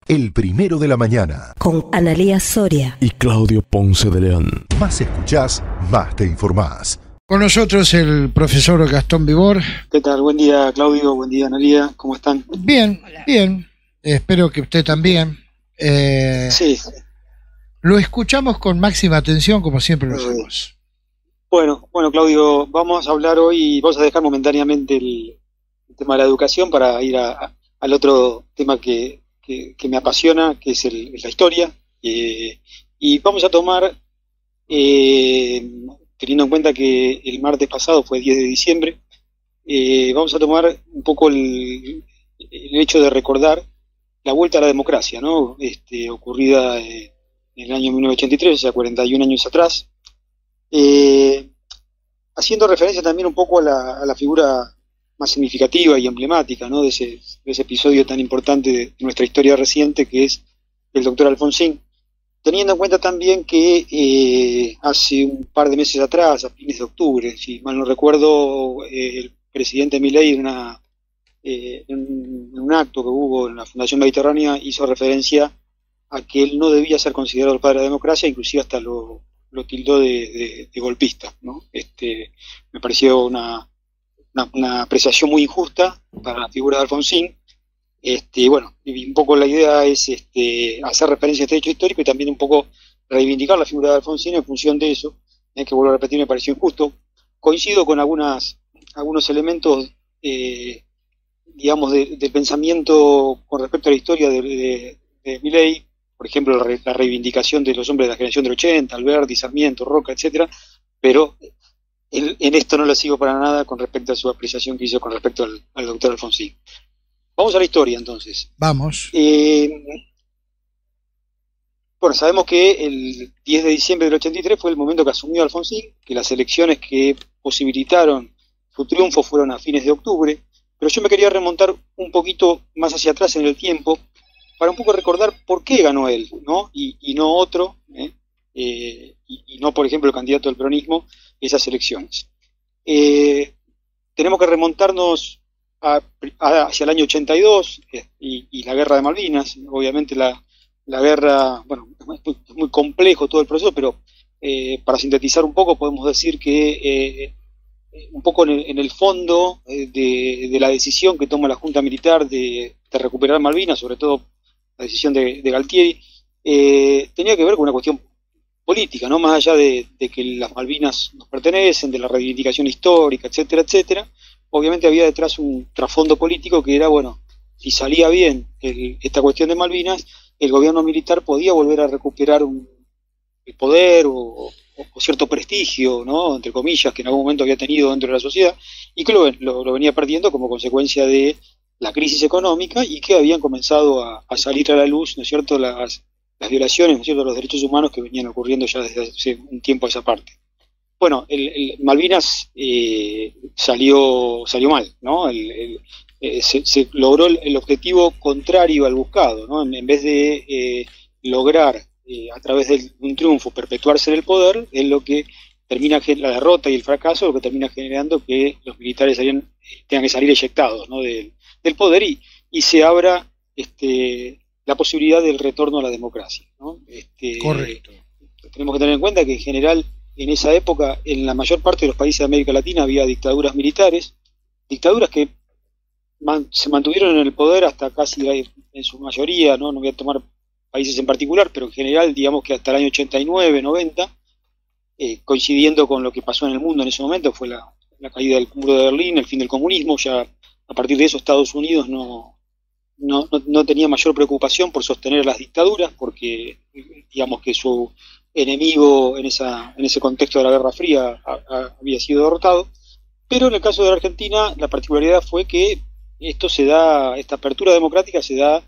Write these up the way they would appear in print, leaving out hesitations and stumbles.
El primero de la mañana. Con Analía Soria y Claudio Ponce de León. Más escuchás, más te informás. Con nosotros el profesor Gastón Vibor. ¿Qué tal? Buen día, Claudio. Buen día, Analía. ¿Cómo están? Bien, bien. Espero que usted también. Sí. Lo escuchamos con máxima atención, como siempre lo hacemos. Bueno, Claudio, vamos a hablar hoy, vamos a dejar momentáneamente el tema de la educación para ir al otro tema que me apasiona, que es la historia. Y vamos a tomar, teniendo en cuenta que el martes pasado fue 10 de diciembre, vamos a tomar un poco el hecho de recordar la vuelta a la democracia, ¿no? Ocurrida en el año 1983, o sea, 41 años atrás, haciendo referencia también un poco a la figura más significativa y emblemática, ¿no? de ese episodio tan importante de nuestra historia reciente, que es el doctor Alfonsín, teniendo en cuenta también que hace un par de meses atrás, a fines de octubre, si mal no recuerdo, el presidente Milei en un acto que hubo en la Fundación Mediterránea hizo referencia a que él no debía ser considerado el padre de la democracia, inclusive hasta lo tildó de golpista, ¿no? Me pareció una apreciación muy injusta para la figura de Alfonsín. Bueno, y un poco la idea es hacer referencia a este hecho histórico y también un poco reivindicar la figura de Alfonsín en función de eso, que vuelvo a repetir, me pareció injusto. Coincido con algunos elementos, digamos, de pensamiento con respecto a la historia de Milei, por ejemplo, la reivindicación de los hombres de la generación del 80, Alberti, Sarmiento, Roca, etcétera, pero en esto no lo sigo para nada con respecto a su apreciación que hizo con respecto al doctor Alfonsín. Vamos a la historia, entonces. Vamos. Bueno, sabemos que el 10 de diciembre del 83 fue el momento que asumió Alfonsín, que las elecciones que posibilitaron su triunfo fueron a fines de octubre, pero yo me quería remontar un poquito más hacia atrás en el tiempo para un poco recordar por qué ganó él, ¿no? Y no otro, y no, por ejemplo, el candidato del peronismo, esas elecciones. Tenemos que remontarnos hacia el año 82 y la guerra de Malvinas. Obviamente la guerra, bueno, es muy complejo todo el proceso, pero para sintetizar un poco podemos decir que un poco en el fondo de la decisión que toma la Junta Militar de recuperar Malvinas, sobre todo la decisión de Galtieri, tenía que ver con una cuestión política, ¿no? Más allá de que las Malvinas nos pertenecen, de la reivindicación histórica, etcétera, etcétera. Obviamente había detrás un trasfondo político que era, bueno, si salía bien esta cuestión de Malvinas, el gobierno militar podía volver a recuperar el poder o cierto prestigio, ¿no? Entre comillas, que en algún momento había tenido dentro de la sociedad, y que lo venía perdiendo como consecuencia de la crisis económica, y que habían comenzado a salir a la luz, ¿no es cierto?, las violaciones, ¿no es cierto?, los derechos humanos que venían ocurriendo ya desde hace un tiempo a esa parte. Bueno, el Malvinas salió mal, ¿no? Se logró el objetivo contrario al buscado, ¿no? En vez de lograr a través de un triunfo perpetuarse en el poder, es lo que termina, la derrota y el fracaso, lo que termina generando que los militares tengan que salir eyectados, ¿no?, del poder y se abra la posibilidad del retorno a la democracia, ¿no? Correcto. Tenemos que tener en cuenta que en general en esa época en la mayor parte de los países de América Latina había dictaduras militares, dictaduras que se mantuvieron en el poder hasta casi en su mayoría, no voy a tomar países en particular, pero en general digamos que hasta el año 89, 90, coincidiendo con lo que pasó en el mundo en ese momento, fue la caída del muro de Berlín, el fin del comunismo. Ya a partir de eso Estados Unidos no tenía mayor preocupación por sostener las dictaduras, porque digamos que su enemigo en ese contexto de la Guerra Fría había sido derrotado. Pero en el caso de la Argentina la particularidad fue que esta apertura democrática se da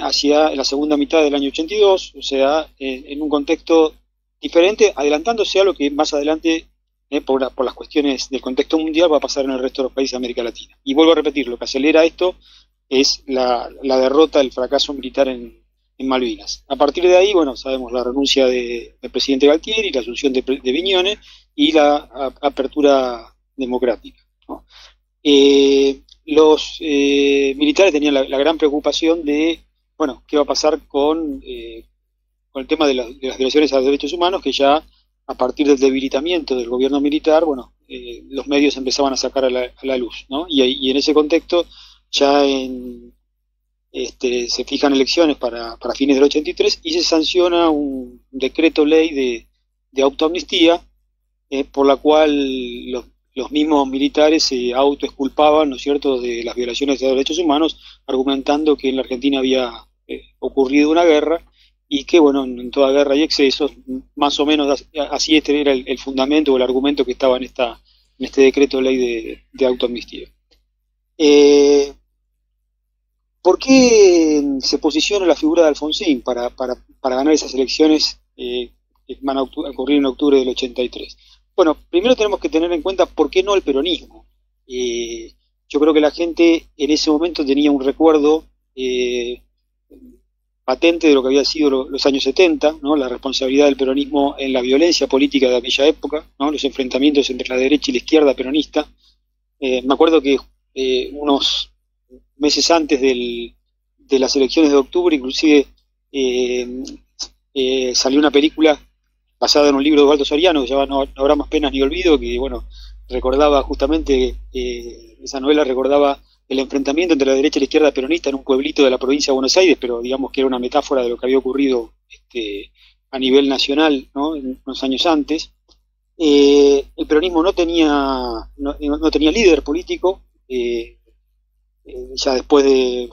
hacia la segunda mitad del año 82, o sea, en un contexto diferente, adelantándose a lo que más adelante, por las cuestiones del contexto mundial, va a pasar en el resto de los países de América Latina. Y vuelvo a repetir, lo que acelera esto es la derrota, el fracaso militar en Malvinas. A partir de ahí, bueno, sabemos la renuncia del presidente Galtieri, la asunción de Viñones y la apertura democrática, ¿no? Los militares tenían la gran preocupación de bueno, ¿qué va a pasar con el tema de las violaciones a los derechos humanos? Que ya a partir del debilitamiento del gobierno militar, bueno, los medios empezaban a sacar a la luz, ¿no? Y en ese contexto ya se fijan elecciones para fines del 83 y se sanciona un decreto ley de autoamnistía, por la cual los mismos militares se autoexculpaban, ¿no es cierto?, de las violaciones de derechos humanos, argumentando que en la Argentina había ocurrido una guerra y que, bueno, en toda guerra hay excesos, más o menos así era el fundamento o el argumento que estaba en este decreto ley de autoamnistía. ¿Por qué se posiciona la figura de Alfonsín para ganar esas elecciones que van a ocurrir en octubre del 83? Bueno, primero tenemos que tener en cuenta por qué no el peronismo. Yo creo que la gente en ese momento tenía un recuerdo patente de lo que había sido los años 70, ¿no? La responsabilidad del peronismo en la violencia política de aquella época, ¿no? Los enfrentamientos entre la derecha y la izquierda peronista. Me acuerdo que unos meses antes de las elecciones de octubre, inclusive salió una película basada en un libro de Osvaldo Soriano que se llama No habrá más penas ni olvido, que bueno, recordaba justamente, esa novela recordaba el enfrentamiento entre la derecha y la izquierda peronista en un pueblito de la provincia de Buenos Aires, pero digamos que era una metáfora de lo que había ocurrido a nivel nacional, ¿no?, en unos años antes. El peronismo no tenía líder político, ya después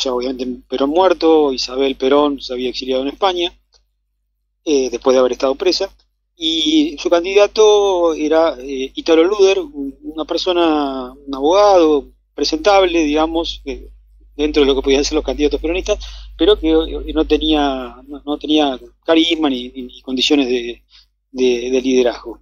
obviamente Perón muerto, Isabel Perón se había exiliado en España, después de haber estado presa, y su candidato era Italo Luder, una persona, un abogado presentable, digamos, dentro de lo que podían ser los candidatos peronistas, pero que no tenía carisma ni condiciones de liderazgo.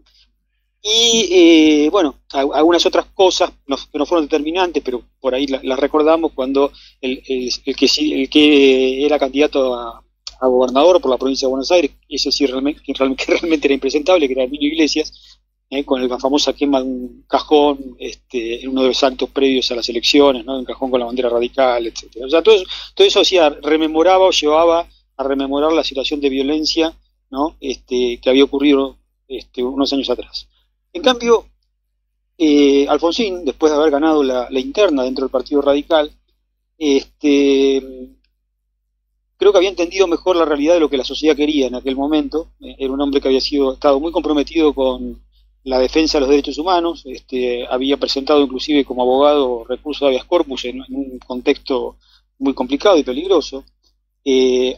Y bueno, algunas otras cosas que no fueron determinantes, pero por ahí las recordamos cuando el que era candidato a gobernador por la provincia de Buenos Aires, ese sí que realmente era impresentable, que era el Niño Iglesias, con la famosa quema de un cajón en uno de los actos previos a las elecciones, ¿no? Un cajón con la bandera radical, etcétera. O sea, todo eso rememoraba o llevaba a rememorar la situación de violencia, ¿no?, que había ocurrido unos años atrás. En cambio, Alfonsín, después de haber ganado la interna dentro del Partido Radical, creo que había entendido mejor la realidad de lo que la sociedad quería en aquel momento. Era un hombre que había estado muy comprometido con la defensa de los derechos humanos, había presentado inclusive como abogado recurso de habeas corpus en un contexto muy complicado y peligroso.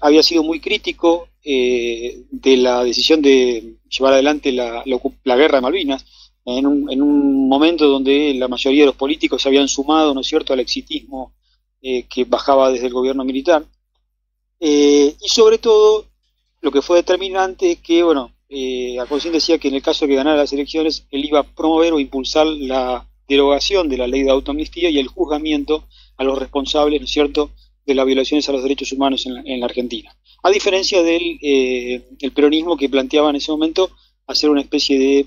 Había sido muy crítico de la decisión de llevar adelante la guerra de Malvinas, en un momento donde la mayoría de los políticos se habían sumado, ¿no es cierto?, al exitismo que bajaba desde el gobierno militar. Y sobre todo, lo que fue determinante es que, bueno, Alfonsín decía que en el caso de que ganara las elecciones, él iba a promover o impulsar la derogación de la ley de autoamnistía y el juzgamiento a los responsables, ¿no es cierto?, de las violaciones a los derechos humanos en la Argentina. A diferencia del peronismo, que planteaba en ese momento hacer una especie de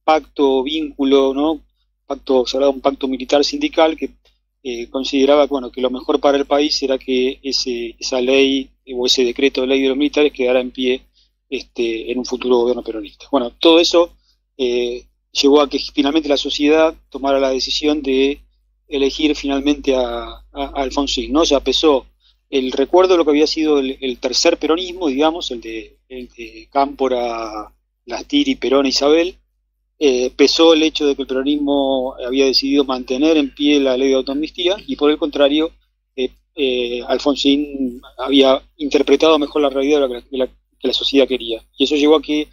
pacto, vínculo, ¿no?, se hablaba de un pacto militar sindical que consideraba, bueno, que lo mejor para el país era que esa ley o ese decreto de ley de los militares quedara en pie en un futuro gobierno peronista. Bueno, todo eso llevó a que finalmente la sociedad tomara la decisión de elegir finalmente a Alfonsín, ¿no? Ya pesó el recuerdo de lo que había sido el tercer peronismo, digamos, el de Cámpora, Lastiri, Perón e Isabel. Pesó el hecho de que el peronismo había decidido mantener en pie la ley de autoamnistía, y por el contrario, Alfonsín había interpretado mejor la realidad de que la sociedad quería. Y eso llevó a que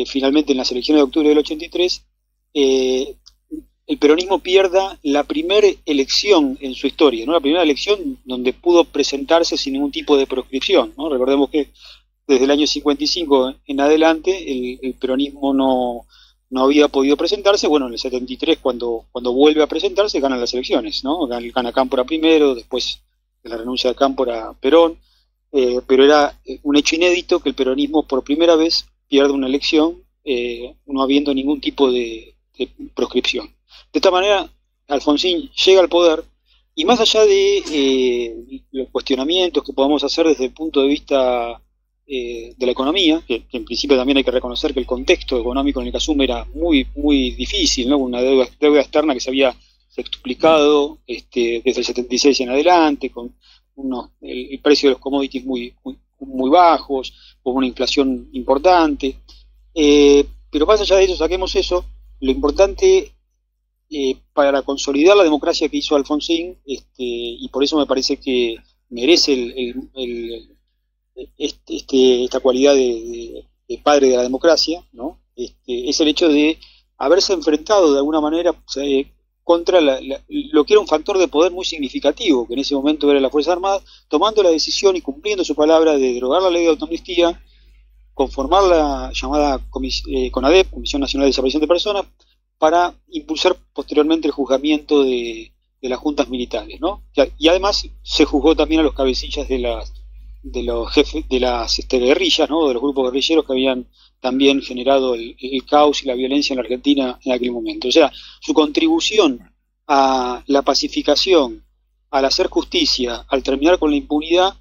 finalmente en las elecciones de octubre del 83 el peronismo pierda la primera elección en su historia, ¿no?, la primera elección donde pudo presentarse sin ningún tipo de proscripción, ¿no? Recordemos que desde el año 55 en adelante el peronismo no había podido presentarse. Bueno, en el 73, cuando vuelve a presentarse, ganan las elecciones, ¿no? Gana Cámpora primero, después de la renuncia de Cámpora, Perón, pero era un hecho inédito que el peronismo por primera vez pierde una elección, no habiendo ningún tipo de proscripción. De esta manera, Alfonsín llega al poder Y más allá de los cuestionamientos que podamos hacer desde el punto de vista de la economía, que en principio también hay que reconocer que el contexto económico en el que asume era muy, muy difícil, ¿no? Una deuda externa que se había sextuplicado desde el 76 en adelante, con el precio de los commodities muy, muy, muy bajos, con una inflación importante. Pero más allá de eso, saquemos eso, lo importante para consolidar la democracia que hizo Alfonsín, y por eso me parece que merece esta cualidad de padre de la democracia, ¿no? Es el hecho de haberse enfrentado de alguna manera contra lo que era un factor de poder muy significativo, que en ese momento era la Fuerza Armada, tomando la decisión y cumpliendo su palabra de derogar la ley de autoamnistía, conformar la llamada CONADEP, Comisión Nacional de Desaparición de Personas, para impulsar posteriormente el juzgamiento de las juntas militares, ¿no? Y además se juzgó también a los cabecillas de los jefes de las guerrillas, ¿no? De los grupos guerrilleros que habían también generado el caos y la violencia en la Argentina en aquel momento. O sea, su contribución a la pacificación, al hacer justicia, al terminar con la impunidad,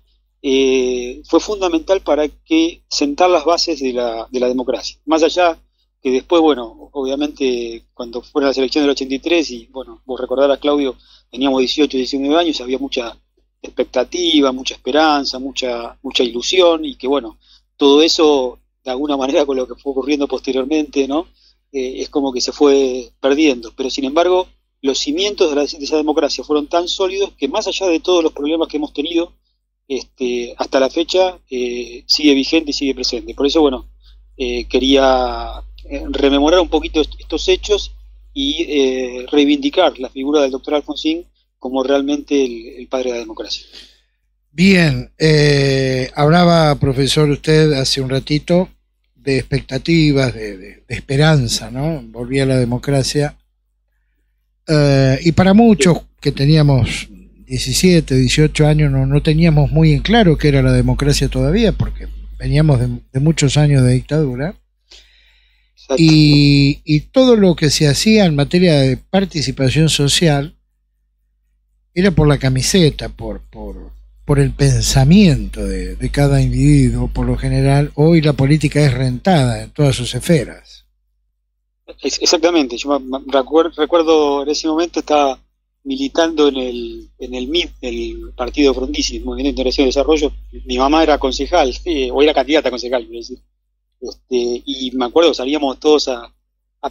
fue fundamental para que sentar las bases de la democracia. Más allá que después, bueno, obviamente cuando fueron las elecciones del 83, y bueno, vos recordarás, Claudio, teníamos 18, 19 años, había mucha expectativa, mucha esperanza, mucha ilusión, y que bueno, todo eso de alguna manera con lo que fue ocurriendo posteriormente, ¿no? Es como que se fue perdiendo, pero sin embargo los cimientos de esa democracia fueron tan sólidos que más allá de todos los problemas que hemos tenido, hasta la fecha sigue vigente y sigue presente. Por eso, bueno, quería rememorar un poquito estos hechos y reivindicar la figura del doctor Alfonsín como realmente el padre de la democracia. Bien, hablaba, profesor, usted hace un ratito de expectativas, de esperanza, ¿no? Volvía a la democracia. Y para muchos que teníamos 17, 18 años no teníamos muy en claro qué era la democracia todavía, porque veníamos de muchos años de dictadura. Y todo lo que se hacía en materia de participación social era por la camiseta, por el pensamiento de cada individuo. Por lo general, hoy la política es rentada en todas sus esferas. Exactamente, yo recuerdo en ese momento estaba militando en el MID, el Partido Frondizi, el Movimiento de Integración y Desarrollo. Mi mamá era concejal, o era candidata a concejal, quiero decir. Y me acuerdo, salíamos todos a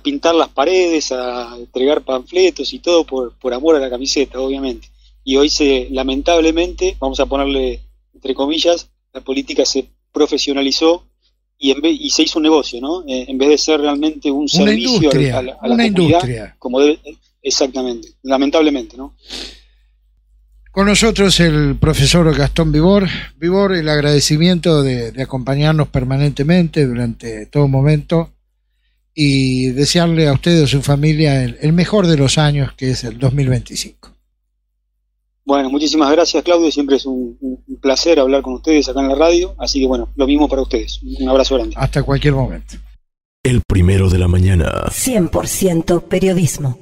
pintar las paredes, a entregar panfletos y todo por amor a la camiseta, obviamente. Y hoy lamentablemente, vamos a ponerle entre comillas, la política se profesionalizó y se hizo un negocio, ¿no? En vez de ser realmente un servicio a la comunidad, industria. Como debe, exactamente, lamentablemente, ¿no? Con nosotros el profesor Gastón Vibor. Vibor, el agradecimiento de acompañarnos permanentemente durante todo momento y desearle a usted y a su familia el mejor de los años, que es el 2025. Bueno, muchísimas gracias, Claudio. Siempre es un placer hablar con ustedes acá en la radio. Así que bueno, lo mismo para ustedes. Un abrazo grande. Hasta cualquier momento. El primero de la mañana. 100% periodismo.